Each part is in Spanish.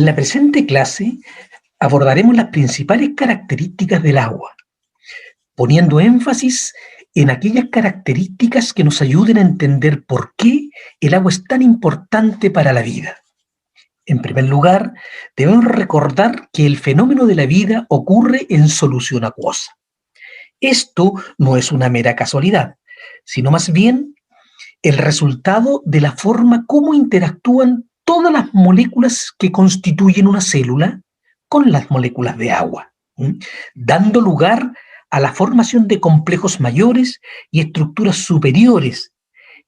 En la presente clase abordaremos las principales características del agua, poniendo énfasis en aquellas características que nos ayuden a entender por qué el agua es tan importante para la vida. En primer lugar, debemos recordar que el fenómeno de la vida ocurre en solución acuosa. Esto no es una mera casualidad, sino más bien el resultado de la forma como interactúan todas las moléculas que constituyen una célula con las moléculas de agua, dando lugar a la formación de complejos mayores y estructuras superiores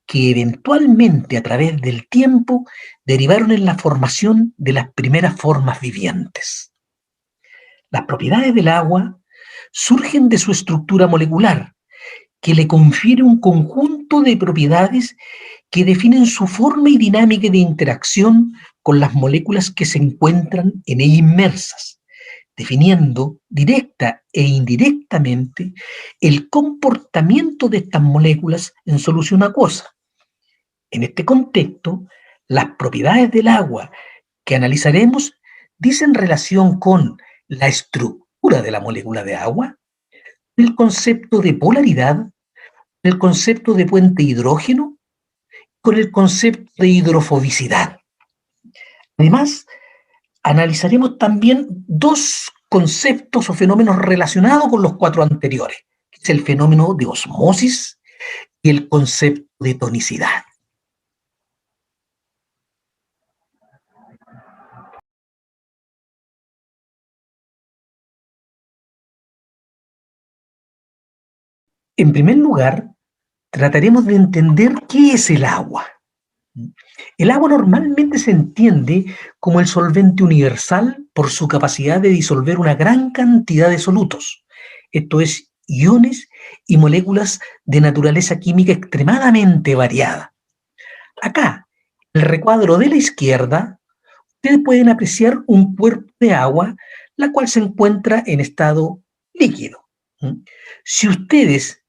que eventualmente a través del tiempo derivaron en la formación de las primeras formas vivientes. Las propiedades del agua surgen de su estructura molecular, que le confiere un conjunto de propiedades que definen su forma y dinámica de interacción con las moléculas que se encuentran en ella inmersas, definiendo directa e indirectamente el comportamiento de estas moléculas en solución acuosa. En este contexto, las propiedades del agua que analizaremos dicen relación con la estructura de la molécula de agua, el concepto de polaridad, el concepto de puente hidrógeno, con el concepto de hidrofobicidad. Además, analizaremos también dos conceptos o fenómenos relacionados con los cuatro anteriores, que es el fenómeno de osmosis y el concepto de tonicidad. En primer lugar, trataremos de entender qué es el agua. El agua normalmente se entiende como el solvente universal por su capacidad de disolver una gran cantidad de solutos, esto es, iones y moléculas de naturaleza química extremadamente variada. Acá, en el recuadro de la izquierda, ustedes pueden apreciar un cuerpo de agua, la cual se encuentra en estado líquido. Si ustedes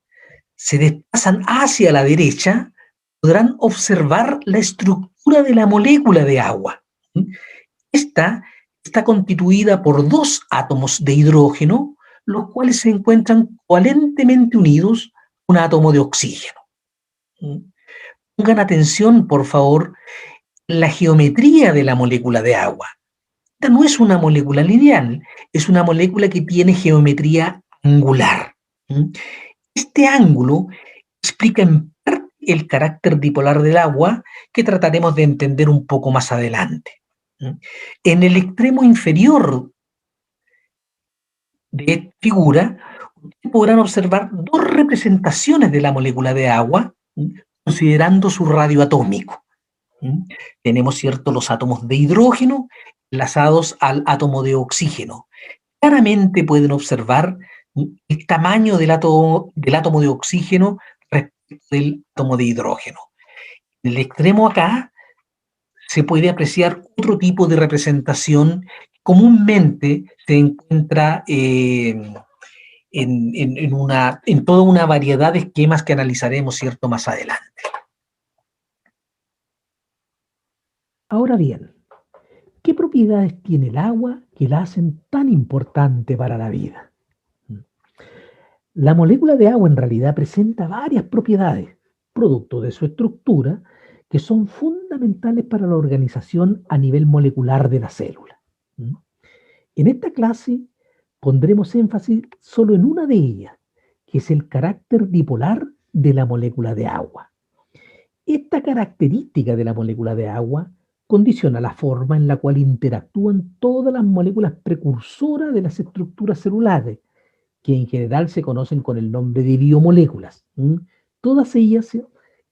se desplazan hacia la derecha, podrán observar la estructura de la molécula de agua. Esta está constituida por dos átomos de hidrógeno, los cuales se encuentran covalentemente unidos a un átomo de oxígeno. Pongan atención, por favor, en la geometría de la molécula de agua. Esta no es una molécula lineal, es una molécula que tiene geometría angular. Este ángulo explica en parte el carácter dipolar del agua, que trataremos de entender un poco más adelante. En el extremo inferior de esta figura, ustedes podrán observar dos representaciones de la molécula de agua, considerando su radio atómico. Tenemos, ¿cierto?, los átomos de hidrógeno enlazados al átomo de oxígeno. Claramente pueden observar el tamaño del átomo de oxígeno respecto del átomo de hidrógeno. En el extremo acá se puede apreciar otro tipo de representación que comúnmente se encuentra en toda una variedad de esquemas que analizaremos, ¿cierto?, más adelante. Ahora bien, ¿qué propiedades tiene el agua que la hacen tan importante para la vida? La molécula de agua en realidad presenta varias propiedades, producto de su estructura, que son fundamentales para la organización a nivel molecular de la célula. En esta clase pondremos énfasis solo en una de ellas, que es el carácter dipolar de la molécula de agua. Esta característica de la molécula de agua condiciona la forma en la cual interactúan todas las moléculas precursoras de las estructuras celulares, que en general se conocen con el nombre de biomoléculas, todas ellas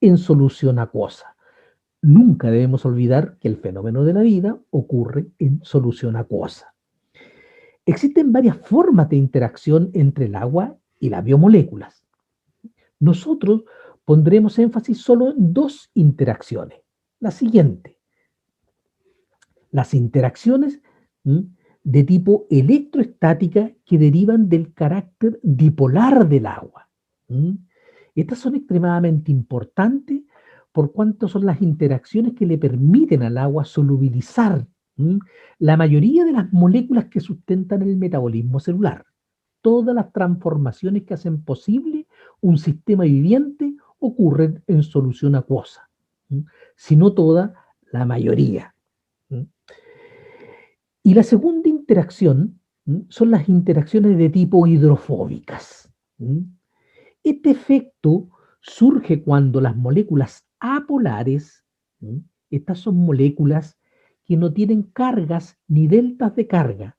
en solución acuosa. Nunca debemos olvidar que el fenómeno de la vida ocurre en solución acuosa. Existen varias formas de interacción entre el agua y las biomoléculas. Nosotros pondremos énfasis solo en dos interacciones. La siguiente, las interacciones de tipo electroestática que derivan del carácter dipolar del agua. Estas son extremadamente importantes por cuanto son las interacciones que le permiten al agua solubilizar ¿Mm? La mayoría de las moléculas que sustentan el metabolismo celular, todas las transformaciones que hacen posible un sistema viviente ocurren en solución acuosa. ¿Mm? Si no toda, la mayoría. ¿Mm? Y la segunda interacción, son las interacciones de tipo hidrofóbicas. ¿Mm? Este efecto surge cuando las moléculas apolares, ¿mm? Estas son moléculas que no tienen cargas ni deltas de carga,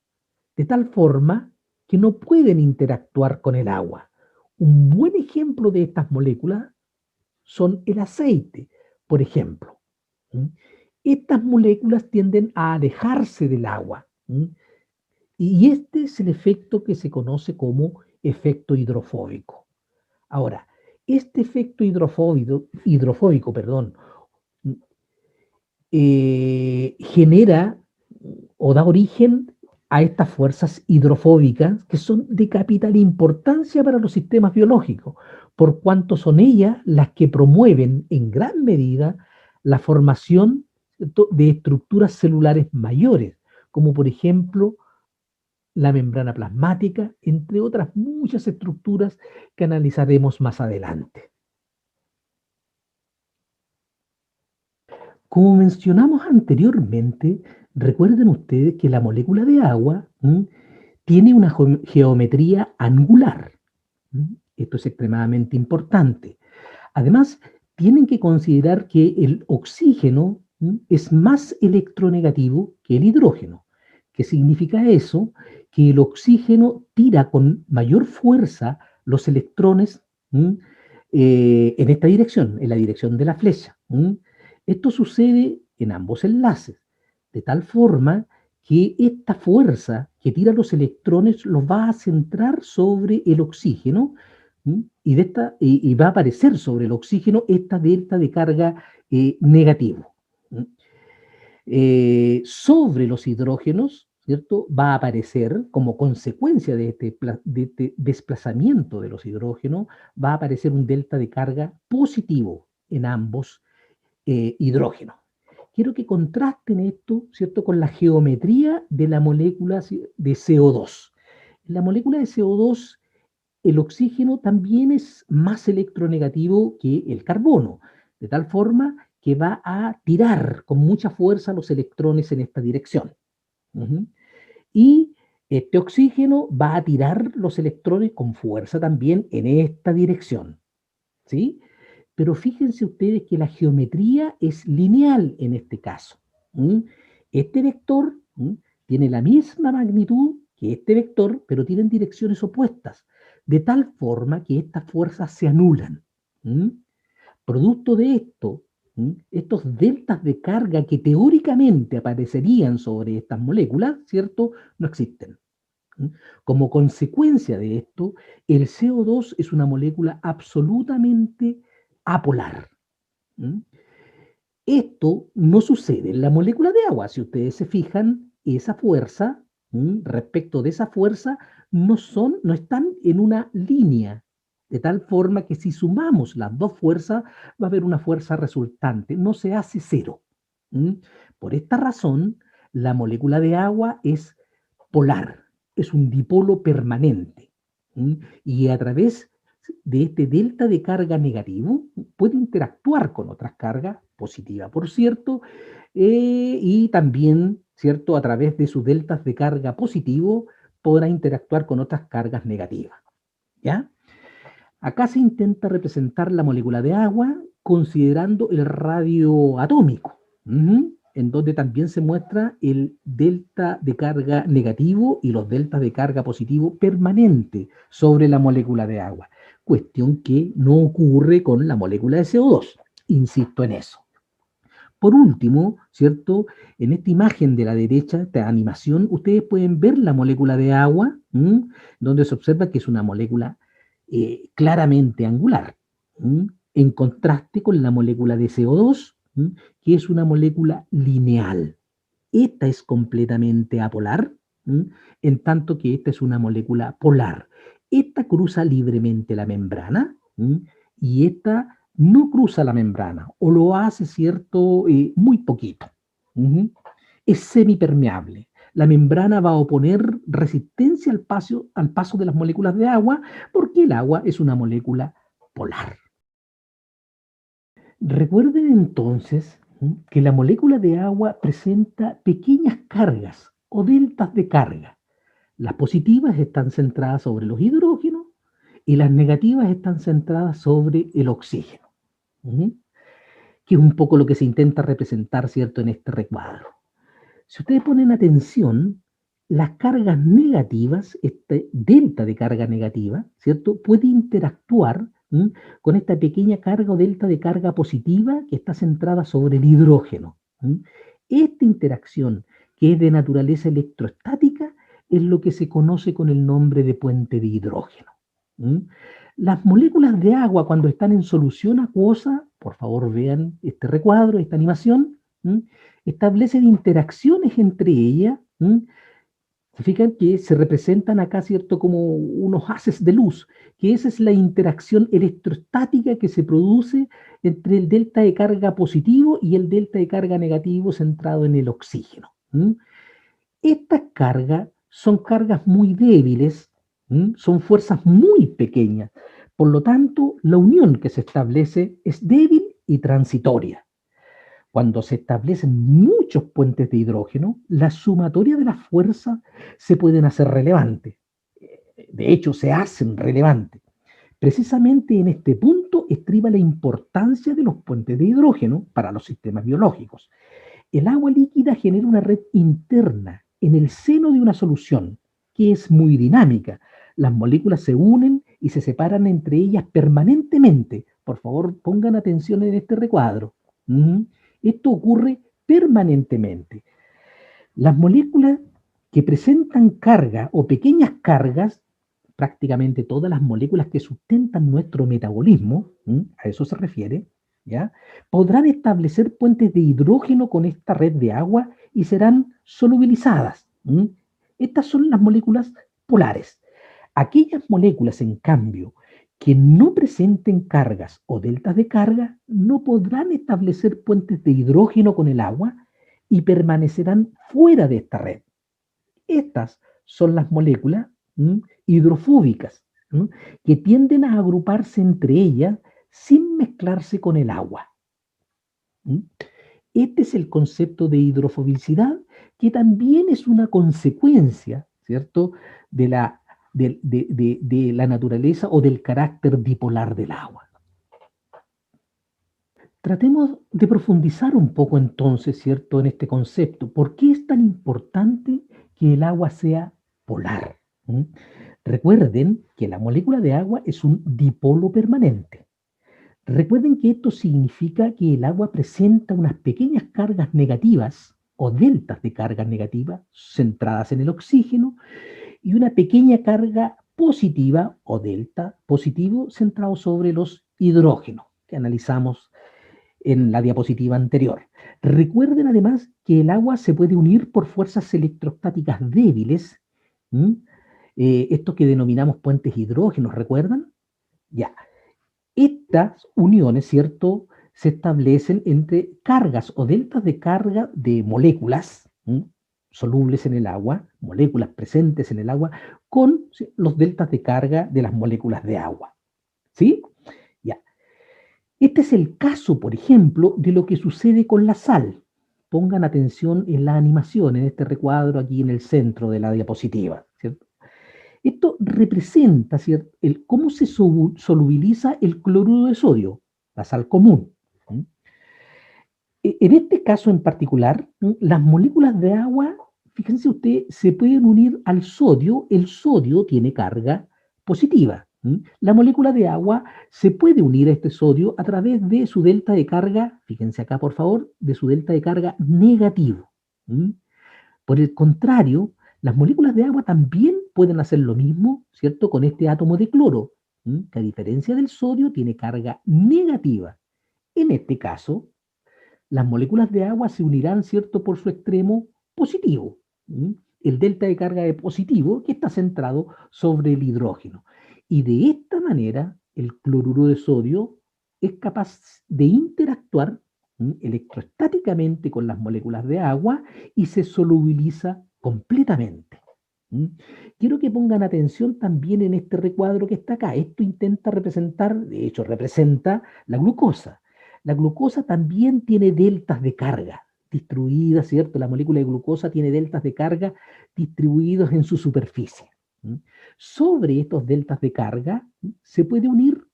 de tal forma que no pueden interactuar con el agua. Un buen ejemplo de estas moléculas son el aceite, por ejemplo. ¿Mm? Estas moléculas tienden a alejarse del agua. Y este es el efecto que se conoce como efecto hidrofóbico. Ahora, este efecto hidrofóbico, perdón, genera o da origen a estas fuerzas hidrofóbicas que son de capital importancia para los sistemas biológicos, por cuanto son ellas las que promueven en gran medida la formación de estructuras celulares mayores, como por ejemplo la membrana plasmática, entre otras muchas estructuras que analizaremos más adelante. Como mencionamos anteriormente, recuerden ustedes que la molécula de agua tiene una geometría angular. Esto es extremadamente importante. Además, tienen que considerar que el oxígeno es más electronegativo que el hidrógeno. ¿Qué significa eso? Que el oxígeno tira con mayor fuerza los electrones en esta dirección, en la dirección de la flecha. Esto sucede en ambos enlaces, de tal forma que esta fuerza que tira los electrones los va a centrar sobre el oxígeno y va a aparecer sobre el oxígeno esta delta de carga negativo. Sobre los hidrógenos, ¿cierto? Va a aparecer, como consecuencia de este desplazamiento de los hidrógenos, va a aparecer un delta de carga positivo en ambos hidrógenos. Quiero que contrasten esto, ¿cierto?, con la geometría de la molécula de CO2. En la molécula de CO2, el oxígeno también es más electronegativo que el carbono, de tal forma que va a tirar con mucha fuerza los electrones en esta dirección. Y este oxígeno va a tirar los electrones con fuerza también en esta dirección. ¿Sí? Pero fíjense ustedes que la geometría es lineal en este caso. Este vector tiene la misma magnitud que este vector, pero tienen direcciones opuestas, de tal forma que estas fuerzas se anulan. Producto de esto, estos deltas de carga que teóricamente aparecerían sobre estas moléculas, ¿cierto?, no existen. Como consecuencia de esto, el CO2 es una molécula absolutamente apolar. Esto no sucede en la molécula de agua. Si ustedes se fijan, esa fuerza, respecto de esa fuerza, no están en una línea, de tal forma que si sumamos las dos fuerzas, va a haber una fuerza resultante, no se hace cero. Por esta razón, la molécula de agua es polar, es un dipolo permanente. Y a través de este delta de carga negativo puede interactuar con otras cargas positivas, por cierto, y también, ¿cierto?, a través de sus deltas de carga positivo podrá interactuar con otras cargas negativas. ¿Ya? Acá se intenta representar la molécula de agua considerando el radio atómico, en donde también se muestra el delta de carga negativo y los deltas de carga positivo permanente sobre la molécula de agua, cuestión que no ocurre con la molécula de CO2. Insisto en eso. Por último, ¿cierto? En esta imagen de la derecha, esta animación, ustedes pueden ver la molécula de agua, donde se observa que es una molécula claramente angular, en contraste con la molécula de CO2, que es una molécula lineal. Esta es completamente apolar, en tanto que esta es una molécula polar. Esta cruza libremente la membrana y esta no cruza la membrana o lo hace, cierto, muy poquito. Es semipermeable. La membrana va a oponer resistencia al paso de las moléculas de agua porque el agua es una molécula polar. Recuerden entonces que la molécula de agua presenta pequeñas cargas o deltas de carga. Las positivas están centradas sobre los hidrógenos y las negativas están centradas sobre el oxígeno, ¿sí? Que es un poco lo que se intenta representar, ¿cierto?, en este recuadro. Si ustedes ponen atención, las cargas negativas, este delta de carga negativa, ¿cierto?, puede interactuar con esta pequeña carga o delta de carga positiva que está centrada sobre el hidrógeno. Esta interacción, que es de naturaleza electrostática, es lo que se conoce con el nombre de puente de hidrógeno. Las moléculas de agua, cuando están en solución acuosa, por favor vean este recuadro, esta animación, establecen interacciones entre ellas. Se fijan que se representan acá, ¿cierto?, como unos haces de luz, que esa es la interacción electrostática que se produce entre el delta de carga positivo y el delta de carga negativo centrado en el oxígeno. Estas cargas son cargas muy débiles, son fuerzas muy pequeñas. Por lo tanto, la unión que se establece es débil y transitoria. Cuando se establecen muchos puentes de hidrógeno, la sumatoria de las fuerzas se pueden hacer relevantes. De hecho, se hacen relevantes. Precisamente en este punto estriba la importancia de los puentes de hidrógeno para los sistemas biológicos. El agua líquida genera una red interna en el seno de una solución que es muy dinámica. Las moléculas se unen y se separan entre ellas permanentemente. Por favor, pongan atención en este recuadro. Esto ocurre permanentemente. Las moléculas que presentan carga o pequeñas cargas, prácticamente todas las moléculas que sustentan nuestro metabolismo, a eso se refiere, ¿ya?, podrán establecer puentes de hidrógeno con esta red de agua y serán solubilizadas. Estas son las moléculas polares. Aquellas moléculas, en cambio, que no presenten cargas o deltas de carga, no podrán establecer puentes de hidrógeno con el agua y permanecerán fuera de esta red. Estas son las moléculas hidrofóbicas, que tienden a agruparse entre ellas sin mezclarse con el agua. Este es el concepto de hidrofobicidad, que también es una consecuencia, ¿cierto?, de la naturaleza o del carácter bipolar del agua. Tratemos de profundizar un poco entonces, ¿cierto?, en este concepto. ¿Por qué es tan importante que el agua sea polar? Recuerden que la molécula de agua es un dipolo permanente. Recuerden que esto significa que el agua presenta unas pequeñas cargas negativas o deltas de cargas negativas centradas en el oxígeno y una pequeña carga positiva o delta positivo centrado sobre los hidrógenos que analizamos en la diapositiva anterior. Recuerden además que el agua se puede unir por fuerzas electrostáticas débiles, esto que denominamos puentes hidrógenos, ¿recuerdan? Ya. Estas uniones, ¿cierto?, se establecen entre cargas o deltas de carga de moléculas solubles en el agua, moléculas presentes en el agua, con los deltas de carga de las moléculas de agua. ¿Sí? Ya. Este es el caso, por ejemplo, de lo que sucede con la sal. Pongan atención en la animación, en este recuadro aquí en el centro de la diapositiva, ¿cierto? Esto representa, ¿cierto?, cómo se solubiliza el cloruro de sodio, la sal común. En este caso en particular, las moléculas de agua, fíjense ustedes, se pueden unir al sodio. El sodio tiene carga positiva. La molécula de agua se puede unir a este sodio a través de su delta de carga, fíjense acá por favor, de su delta de carga negativo. Por el contrario, las moléculas de agua también pueden hacer lo mismo, ¿cierto?, con este átomo de cloro, que a diferencia del sodio tiene carga negativa. En este caso, las moléculas de agua se unirán, ¿cierto?, por su extremo positivo, el delta de carga de positivo que está centrado sobre el hidrógeno. Y de esta manera, el cloruro de sodio es capaz de interactuar electroestáticamente con las moléculas de agua y se solubiliza completamente. ¿Mm? Quiero que pongan atención también en este recuadro que está acá. Esto intenta representar, de hecho representa la glucosa. La glucosa también tiene deltas de carga distribuidas, ¿cierto? La molécula de glucosa tiene deltas de carga distribuidos en su superficie. ¿Mm? Sobre estos deltas de carga se puede unir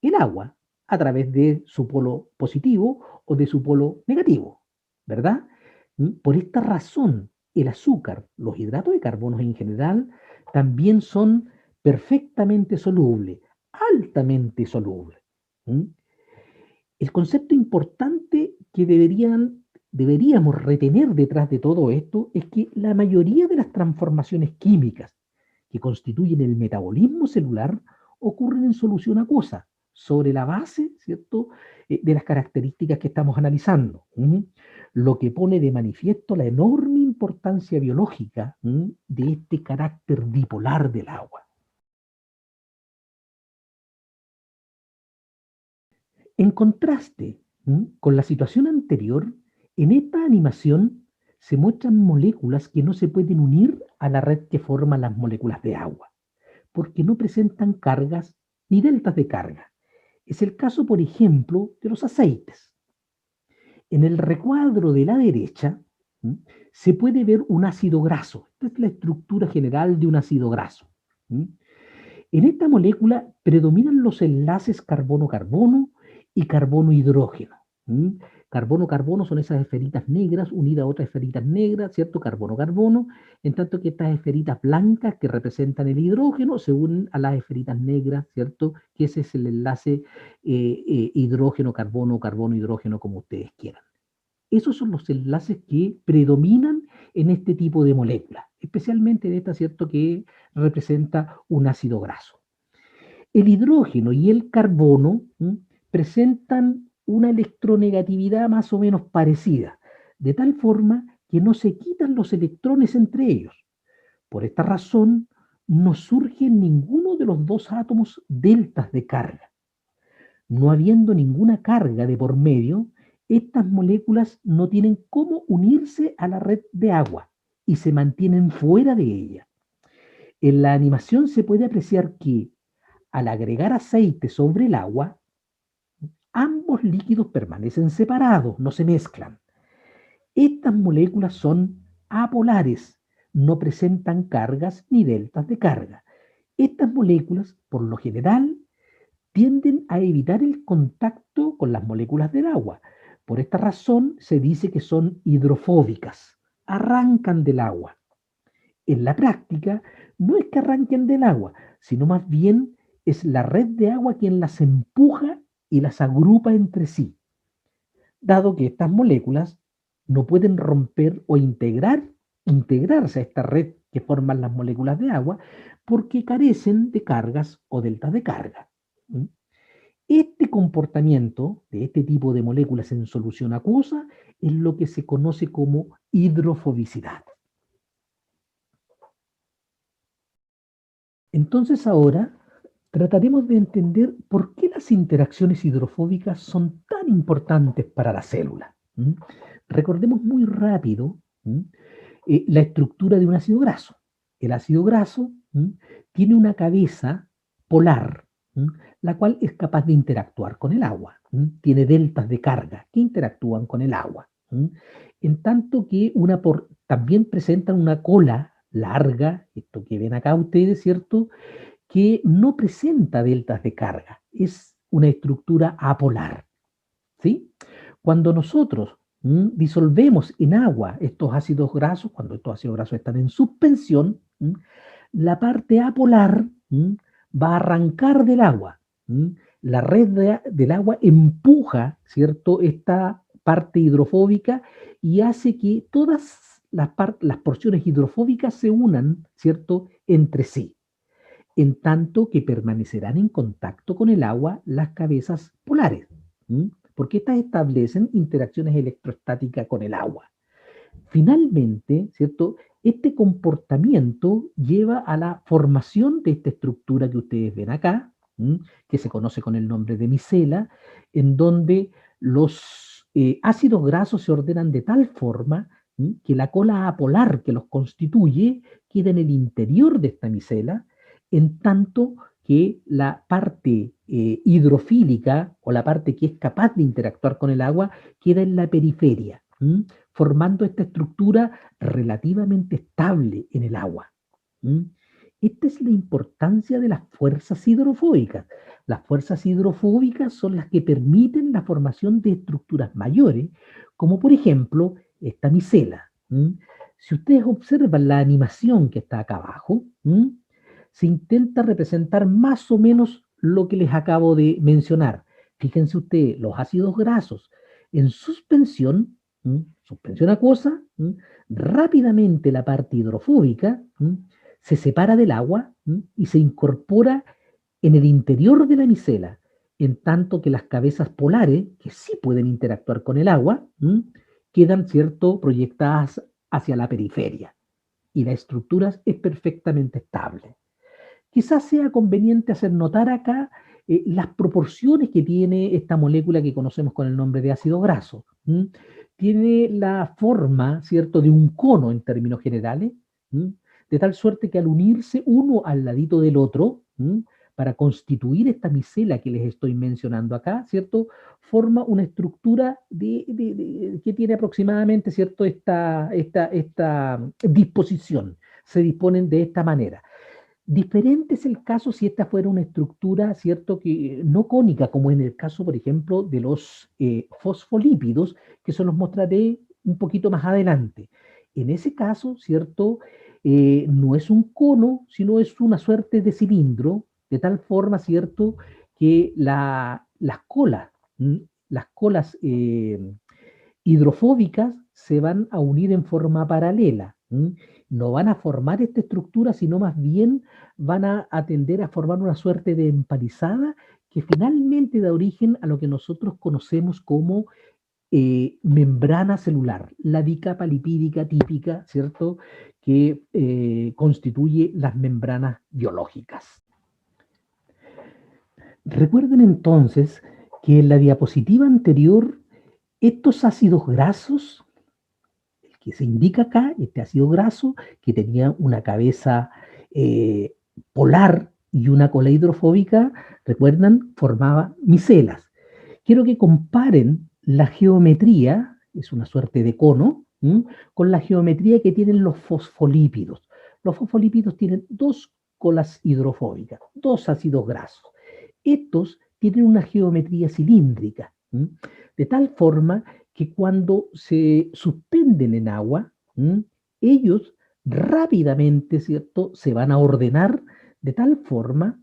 el agua a través de su polo positivo o de su polo negativo, ¿verdad? Por esta razón, el azúcar, los hidratos de carbono en general, también son perfectamente solubles, altamente solubles. ¿Mm? El concepto importante que deberíamos retener detrás de todo esto es que la mayoría de las transformaciones químicas que constituyen el metabolismo celular ocurren en solución acuosa, sobre la base, ¿cierto?, de las características que estamos analizando, lo que pone de manifiesto la enorme importancia biológica de este carácter bipolar del agua. En contraste, con la situación anterior, en esta animación se muestran moléculas que no se pueden unir a la red que forman las moléculas de agua, porque no presentan cargas ni deltas de carga. Es el caso, por ejemplo, de los aceites. En el recuadro de la derecha se puede ver un ácido graso. Esta es la estructura general de un ácido graso. En esta molécula predominan los enlaces carbono-carbono y carbono-hidrógeno. Carbono-carbono son esas esferitas negras unidas a otras esferitas negras, ¿cierto? Carbono-carbono, en tanto que estas esferitas blancas que representan el hidrógeno se unen a las esferitas negras, ¿cierto? Que ese es el enlace hidrógeno-carbono, carbono-hidrógeno, como ustedes quieran. Esos son los enlaces que predominan en este tipo de moléculas, especialmente en esta, ¿cierto?, que representa un ácido graso. El hidrógeno y el carbono presentan una electronegatividad más o menos parecida, de tal forma que no se quitan los electrones entre ellos. Por esta razón, no surge en ninguno de los dos átomos deltas de carga. No habiendo ninguna carga de por medio, estas moléculas no tienen cómo unirse a la red de agua y se mantienen fuera de ella. En la animación se puede apreciar que al agregar aceite sobre el agua, ambos líquidos permanecen separados, no se mezclan. Estas moléculas son apolares, no presentan cargas ni deltas de carga. Estas moléculas, por lo general, tienden a evitar el contacto con las moléculas del agua. Por esta razón se dice que son hidrofóbicas, arrancan del agua. En la práctica, no es que arranquen del agua, sino más bien es la red de agua quien las empuja y las agrupa entre sí, dado que estas moléculas no pueden romper o integrarse a esta red que forman las moléculas de agua porque carecen de cargas o deltas de carga. Este comportamiento de este tipo de moléculas en solución acuosa es lo que se conoce como hidrofobicidad. Entonces ahora trataremos de entender por qué las interacciones hidrofóbicas son tan importantes para la célula. Recordemos muy rápido la estructura de un ácido graso. El ácido graso tiene una cabeza polar, la cual es capaz de interactuar con el agua. Tiene deltas de carga que interactúan con el agua. En tanto que también presentan una cola larga, esto que ven acá ustedes, ¿cierto?, que no presenta deltas de carga, es una estructura apolar, ¿sí? Cuando nosotros disolvemos en agua estos ácidos grasos, cuando estos ácidos grasos están en suspensión, la parte apolar va a arrancar del agua. La red del agua empuja, ¿cierto?, esta parte hidrofóbica y hace que todas las porciones hidrofóbicas se unan, ¿cierto?, entre sí, en tanto que permanecerán en contacto con el agua las cabezas polares, porque estas establecen interacciones electrostáticas con el agua. Finalmente, ¿cierto?, este comportamiento lleva a la formación de esta estructura que ustedes ven acá, que se conoce con el nombre de micela, en donde los ácidos grasos se ordenan de tal forma que la cola apolar que los constituye queda en el interior de esta micela, en tanto que la parte hidrofílica o la parte que es capaz de interactuar con el agua queda en la periferia, formando esta estructura relativamente estable en el agua. ¿Mm? Esta es la importancia de las fuerzas hidrofóbicas. Las fuerzas hidrofóbicas son las que permiten la formación de estructuras mayores, como por ejemplo esta micela. Si ustedes observan la animación que está acá abajo, se intenta representar más o menos lo que les acabo de mencionar. Fíjense ustedes, los ácidos grasos en suspensión, suspensión acuosa, rápidamente la parte hidrofóbica se separa del agua y se incorpora en el interior de la micela, en tanto que las cabezas polares, que sí pueden interactuar con el agua, quedan, ¿cierto?, proyectadas hacia la periferia. Y la estructura es perfectamente estable. Quizás sea conveniente hacer notar acá las proporciones que tiene esta molécula que conocemos con el nombre de ácido graso. Tiene la forma, ¿cierto?, de un cono en términos generales, de tal suerte que al unirse uno al ladito del otro, para constituir esta micela que les estoy mencionando acá, ¿cierto?, forma una estructura que tiene aproximadamente, ¿cierto?, esta disposición. Se disponen de esta manera. Diferente es el caso si esta fuera una estructura, ¿cierto?, que no cónica, como en el caso, por ejemplo, de los fosfolípidos, que se los mostraré un poquito más adelante. En ese caso, ¿cierto?, no es un cono, sino es una suerte de cilindro, de tal forma, ¿cierto?, que las colas, las colas hidrofóbicas se van a unir en forma paralela. No van a formar esta estructura, sino más bien van a tender a formar una suerte de empalizada que finalmente da origen a lo que nosotros conocemos como membrana celular, la bicapa lipídica típica, ¿cierto?, que constituye las membranas biológicas. Recuerden entonces que en la diapositiva anterior, estos ácidos grasos, el que se indica acá, este ácido graso, que tenía una cabeza eh, polar y una cola hidrofóbica, recuerdan, formaba micelas. Quiero que comparen la geometría, es una suerte de cono, con la geometría que tienen los fosfolípidos. Los fosfolípidos tienen dos colas hidrofóbicas, dos ácidos grasos. Estos tienen una geometría cilíndrica, de tal forma que cuando se suspenden en agua, ellos rápidamente, ¿cierto?, se van a ordenar de tal forma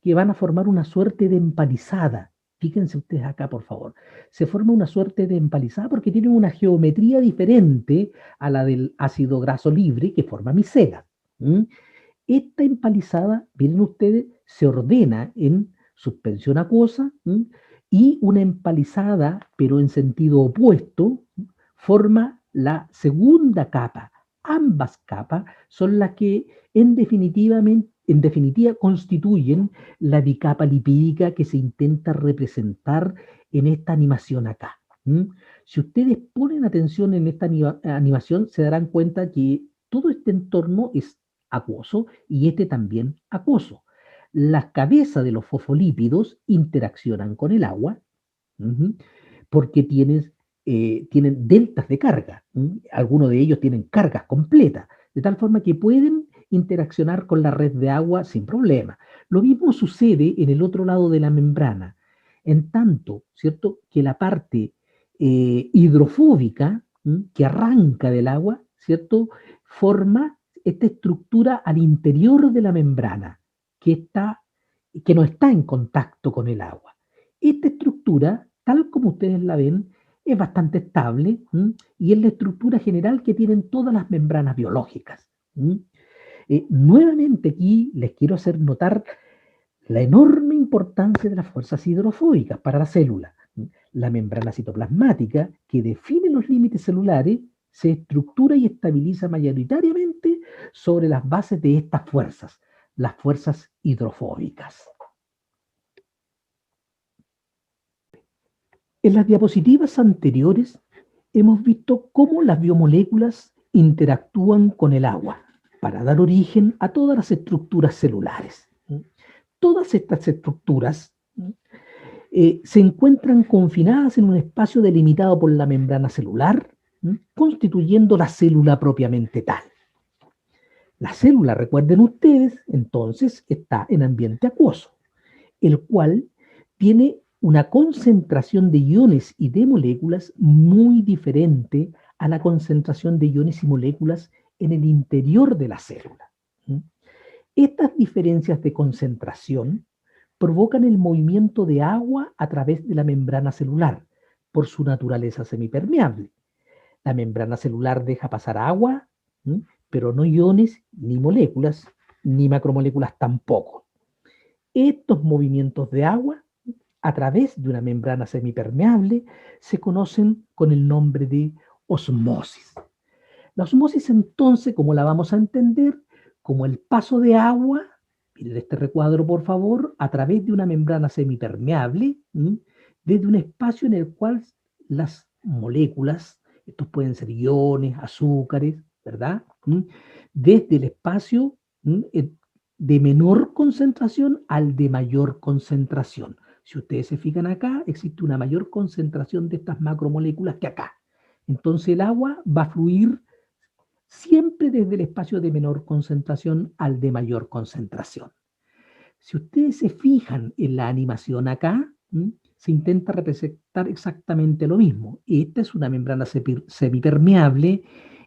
que van a formar una suerte de empalizada. Fíjense ustedes acá, por favor. Se forma una suerte de empalizada porque tienen una geometría diferente a la del ácido graso libre que forma micelas. Esta empalizada, miren ustedes, se ordena en suspensión acuosa y una empalizada, pero en sentido opuesto, forma la segunda capa. Ambas capas son las que en definitiva constituyen la bicapa lipídica que se intenta representar en esta animación acá. Si ustedes ponen atención en esta animación, se darán cuenta que todo este entorno es acuoso y este también acuoso. Las cabezas de los fosfolípidos interaccionan con el agua porque tienen deltas de carga. Algunos de ellos tienen cargas completas, de tal forma que pueden interaccionar con la red de agua sin problema. Lo mismo sucede en el otro lado de la membrana, en tanto, ¿cierto?, que la parte hidrofóbica que arranca del agua, ¿cierto?, forma esta estructura al interior de la membrana que no está en contacto con el agua. Esta estructura, tal como ustedes la ven, es bastante estable y es la estructura general que tienen todas las membranas biológicas. Nuevamente aquí les quiero hacer notar la enorme importancia de las fuerzas hidrofóbicas para la célula. La membrana citoplasmática, que define los límites celulares, se estructura y estabiliza mayoritariamente sobre las bases de estas fuerzas, las fuerzas hidrofóbicas. En las diapositivas anteriores hemos visto cómo las biomoléculas interactúan con el agua para dar origen a todas las estructuras celulares. Todas estas estructuras se encuentran confinadas en un espacio delimitado por la membrana celular, constituyendo la célula propiamente tal. La célula, recuerden ustedes, entonces está en ambiente acuoso, el cual tiene una concentración de iones y de moléculas muy diferente a la concentración de iones y moléculas en el interior de la célula. Estas diferencias de concentración provocan el movimiento de agua a través de la membrana celular, por su naturaleza semipermeable. La membrana celular deja pasar agua, pero no iones, ni moléculas, ni macromoléculas tampoco. Estos movimientos de agua a través de una membrana semipermeable se conocen con el nombre de osmosis. La osmosis, entonces, ¿cómo la vamos a entender? Como el paso de agua, miren este recuadro por favor, a través de una membrana semipermeable, desde un espacio en el cual las moléculas, estos pueden ser iones, azúcares, ¿verdad? Desde el espacio de menor concentración al de mayor concentración. Si ustedes se fijan acá, existe una mayor concentración de estas macromoléculas que acá. Entonces el agua va a fluir siempre desde el espacio de menor concentración al de mayor concentración. Si ustedes se fijan en la animación acá, se intenta representar exactamente lo mismo. Esta es una membrana semipermeable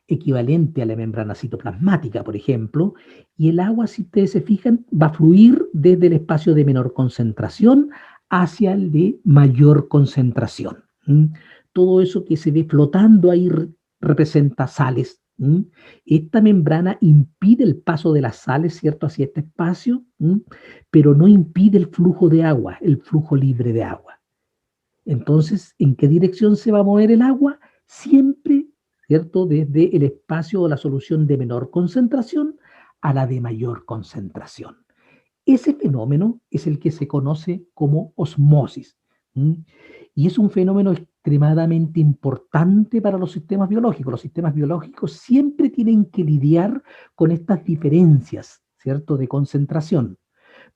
equivalente a la membrana citoplasmática, por ejemplo, y el agua, si ustedes se fijan, va a fluir desde el espacio de menor concentración hacia el de mayor concentración. Todo eso que se ve flotando ahí representa sales. Esta membrana impide el paso de las sales, ¿cierto?, hacia este espacio, pero no impide el flujo de agua, el flujo libre de agua. Entonces, ¿en qué dirección se va a mover el agua? Siempre, ¿cierto?, desde el espacio o la solución de menor concentración a la de mayor concentración. Ese fenómeno es el que se conoce como osmosis. Y es un fenómeno extremadamente importante para los sistemas biológicos. Los sistemas biológicos siempre tienen que lidiar con estas diferencias, ¿cierto?, de concentración,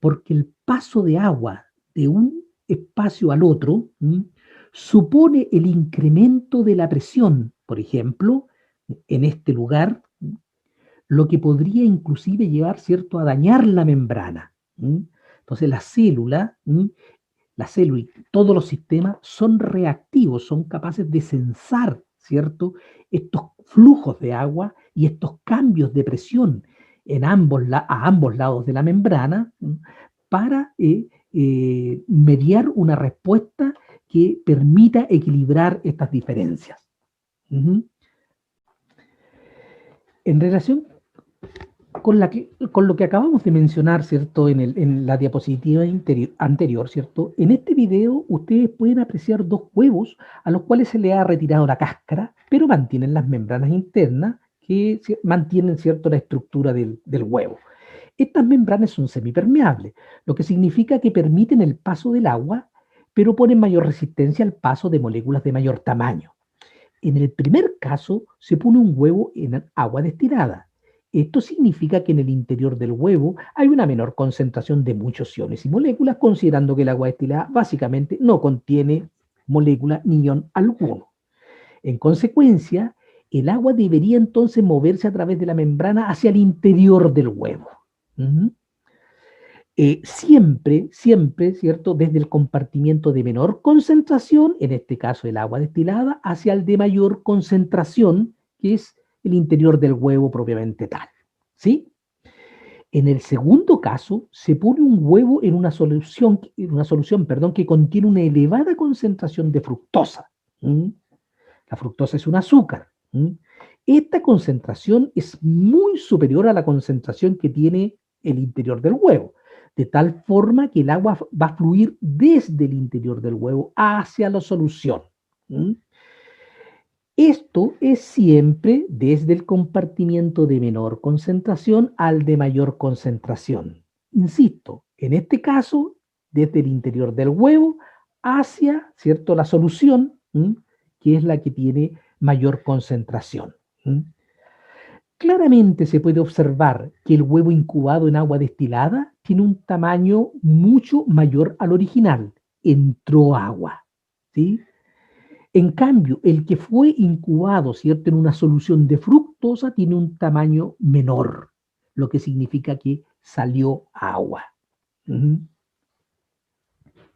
porque el paso de agua de un espacio al otro supone el incremento de la presión, por ejemplo, en este lugar, lo que podría inclusive llevar, ¿cierto?, a dañar la membrana. Entonces la célula y todos los sistemas son reactivos, son capaces de sensar, ¿cierto?, estos flujos de agua y estos cambios de presión a ambos lados de la membrana para mediar una respuesta que permita equilibrar estas diferencias. En relación con lo que acabamos de mencionar, ¿cierto?, en la diapositiva anterior, ¿cierto?, en este video ustedes pueden apreciar dos huevos a los cuales se le ha retirado la cáscara, pero mantienen las membranas internas que mantienen, ¿cierto?, la estructura del huevo. Estas membranas son semipermeables, lo que significa que permiten el paso del agua, pero ponen mayor resistencia al paso de moléculas de mayor tamaño. En el primer caso, se pone un huevo en agua destilada. Esto significa que en el interior del huevo hay una menor concentración de muchos iones y moléculas, considerando que el agua destilada básicamente no contiene molécula ni ion alguno. En consecuencia, el agua debería entonces moverse a través de la membrana hacia el interior del huevo. Siempre, ¿cierto?, desde el compartimiento de menor concentración, en este caso el agua destilada, hacia el de mayor concentración, que es el interior del huevo propiamente tal. ¿Sí? En el segundo caso, se pone un huevo en una solución, que contiene una elevada concentración de fructosa. La fructosa es un azúcar. Esta concentración es muy superior a la concentración que tiene el interior del huevo, de tal forma que el agua va a fluir desde el interior del huevo hacia la solución. Esto es siempre desde el compartimiento de menor concentración al de mayor concentración. Insisto, en este caso, desde el interior del huevo hacia, ¿cierto?, la solución, que es la que tiene mayor concentración. Claramente se puede observar que el huevo incubado en agua destilada tiene un tamaño mucho mayor al original. Entró agua, ¿sí? En cambio, el que fue incubado, ¿cierto?, en una solución de fructosa tiene un tamaño menor, lo que significa que salió agua. Ujú.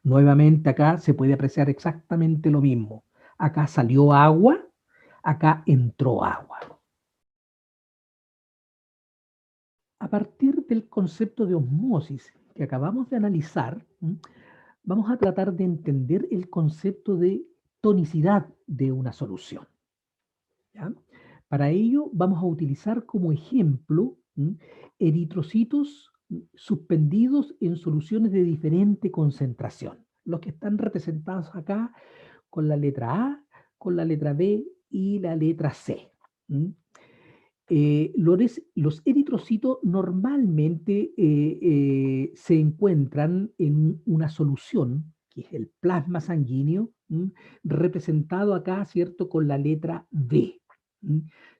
Nuevamente acá se puede apreciar exactamente lo mismo. Acá salió agua, acá entró agua. A partir del concepto de osmosis que acabamos de analizar, vamos a tratar de entender el concepto de tonicidad de una solución. ¿Ya? Para ello vamos a utilizar como ejemplo eritrocitos suspendidos en soluciones de diferente concentración. Los que están representados acá con la letra A, con la letra B y la letra C. ¿M? Los eritrocitos normalmente se encuentran en una solución, que es el plasma sanguíneo, representado acá, ¿cierto?, con la letra B.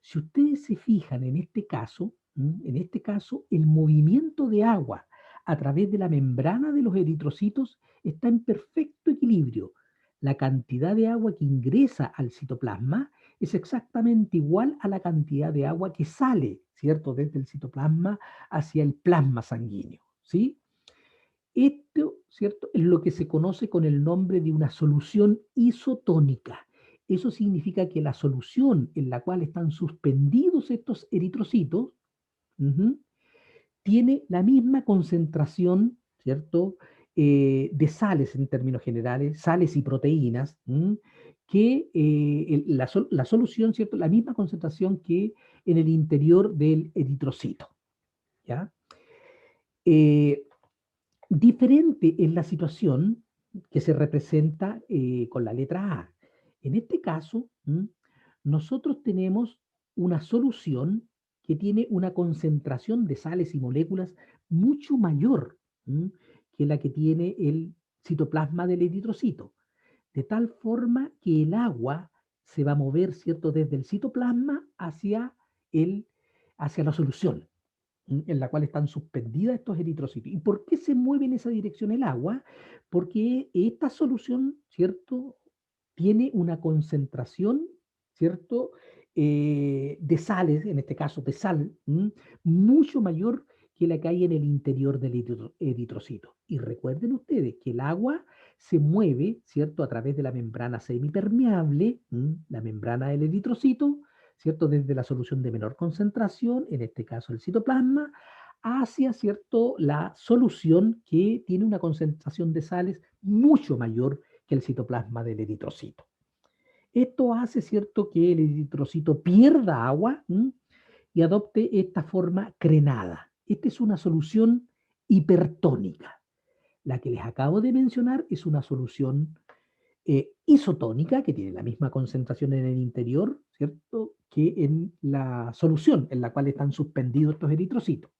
Si ustedes se fijan en este caso, el movimiento de agua a través de la membrana de los eritrocitos está en perfecto equilibrio. La cantidad de agua que ingresa al citoplasma es exactamente igual a la cantidad de agua que sale, ¿cierto?, desde el citoplasma hacia el plasma sanguíneo, ¿sí? Esto, ¿cierto?, es lo que se conoce con el nombre de una solución isotónica. Eso significa que la solución en la cual están suspendidos estos eritrocitos, ujú, tiene la misma concentración, ¿cierto?, de sales en términos generales, sales y proteínas, que la solución, ¿cierto?, la misma concentración que en el interior del eritrocito, ¿ya? Eh, Diferente es la situación que se representa con la letra A. En este caso, nosotros tenemos una solución que tiene una concentración de sales y moléculas mucho mayor que la que tiene el citoplasma del eritrocito, de tal forma que el agua se va a mover, ¿cierto?, desde el citoplasma hacia la solución en la cual están suspendidas estos eritrocitos. ¿Y por qué se mueve en esa dirección el agua? Porque esta solución, ¿cierto?, tiene una concentración, ¿cierto?, de sales, en este caso de sal, mucho mayor que la que hay en el interior del eritrocito. Y recuerden ustedes que el agua se mueve, ¿cierto?, a través de la membrana semipermeable, la membrana del eritrocito, ¿cierto?, desde la solución de menor concentración, en este caso el citoplasma, hacia, ¿cierto?, la solución que tiene una concentración de sales mucho mayor que el citoplasma del eritrocito. Esto hace, ¿cierto?, que el eritrocito pierda agua y adopte esta forma crenada. Esta es una solución hipertónica. La que les acabo de mencionar es una solución isotónica, que tiene la misma concentración en el interior, ¿cierto?, que en la solución en la cual están suspendidos estos eritrocitos.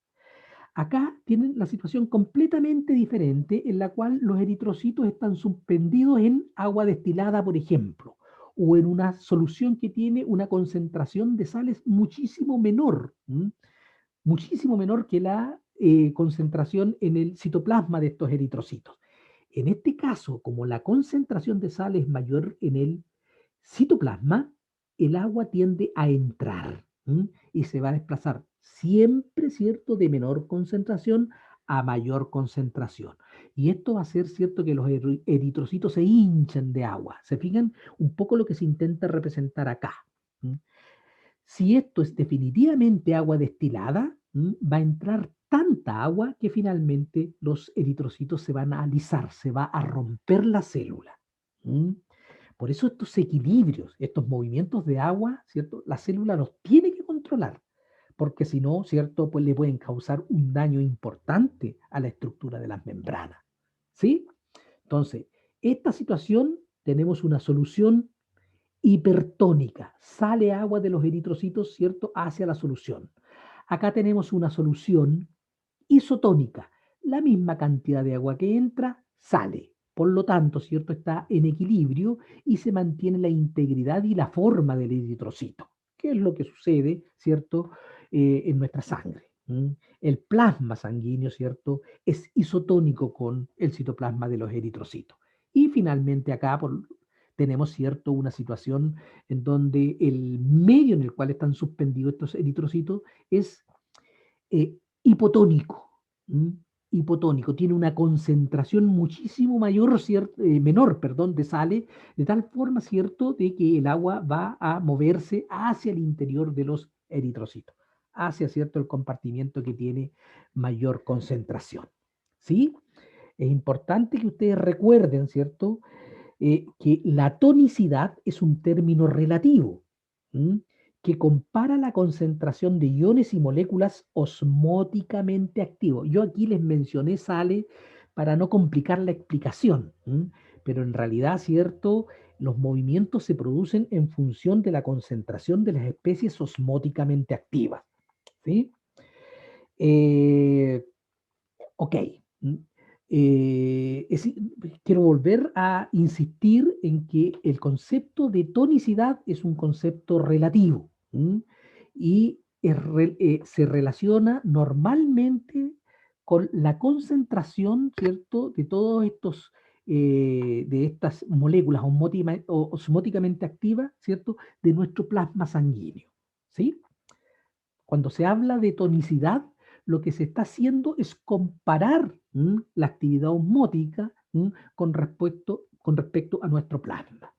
Acá tienen la situación completamente diferente en la cual los eritrocitos están suspendidos en agua destilada, por ejemplo, o en una solución que tiene una concentración de sales muchísimo menor que la concentración en el citoplasma de estos eritrocitos. En este caso, como la concentración de sal es mayor en el citoplasma, el agua tiende a entrar y se va a desplazar siempre, ¿cierto?, de menor concentración a mayor concentración. Y esto va a hacer, ¿cierto?, que los eritrocitos se hinchan de agua. ¿Se fijan? Un poco lo que se intenta representar acá. ¿M? Si esto es definitivamente agua destilada, va a entrar tanta agua que finalmente los eritrocitos se van a alisar, se va a romper la célula. ¿M? Por eso estos equilibrios, estos movimientos de agua, ¿cierto?, la célula los tiene que controlar, porque si no, ¿cierto?, pues le pueden causar un daño importante a la estructura de las membranas. ¿Sí? Entonces, esta situación tenemos una solución hipertónica, sale agua de los eritrocitos, ¿cierto?, hacia la solución. Acá tenemos una solución isotónica, la misma cantidad de agua que entra, sale. Por lo tanto, ¿cierto? Está en equilibrio y se mantiene la integridad y la forma del eritrocito. ¿Qué es lo que sucede, ¿cierto? En nuestra sangre. El plasma sanguíneo, ¿cierto? Es isotónico con el citoplasma de los eritrocitos. Y finalmente acá tenemos, ¿cierto? Una situación en donde el medio en el cual están suspendidos estos eritrocitos es hipotónico. ¿M? Hipotónico, tiene una concentración muchísimo menor, perdón, de sales, de tal forma, ¿cierto?, de que el agua va a moverse hacia el interior de los eritrocitos, hacia, ¿cierto?, el compartimiento que tiene mayor concentración. ¿Sí? Es importante que ustedes recuerden, ¿cierto?, que la tonicidad es un término relativo, ¿m? Que compara la concentración de iones y moléculas osmóticamente activos. Yo aquí les mencioné sales para no complicar la explicación, pero en realidad, ¿cierto? Los movimientos se producen en función de la concentración de las especies osmóticamente activas. ¿Sí? Eh, Ok. ¿m? Eh, es- Quiero volver a insistir en que el concepto de tonicidad es un concepto relativo, y se relaciona normalmente con la concentración, ¿cierto?, de todos estos, de estas moléculas osmóticamente activas, ¿cierto?, de nuestro plasma sanguíneo. ¿Sí? Cuando se habla de tonicidad, lo que se está haciendo es comparar la actividad osmótica con respecto a nuestro plasma.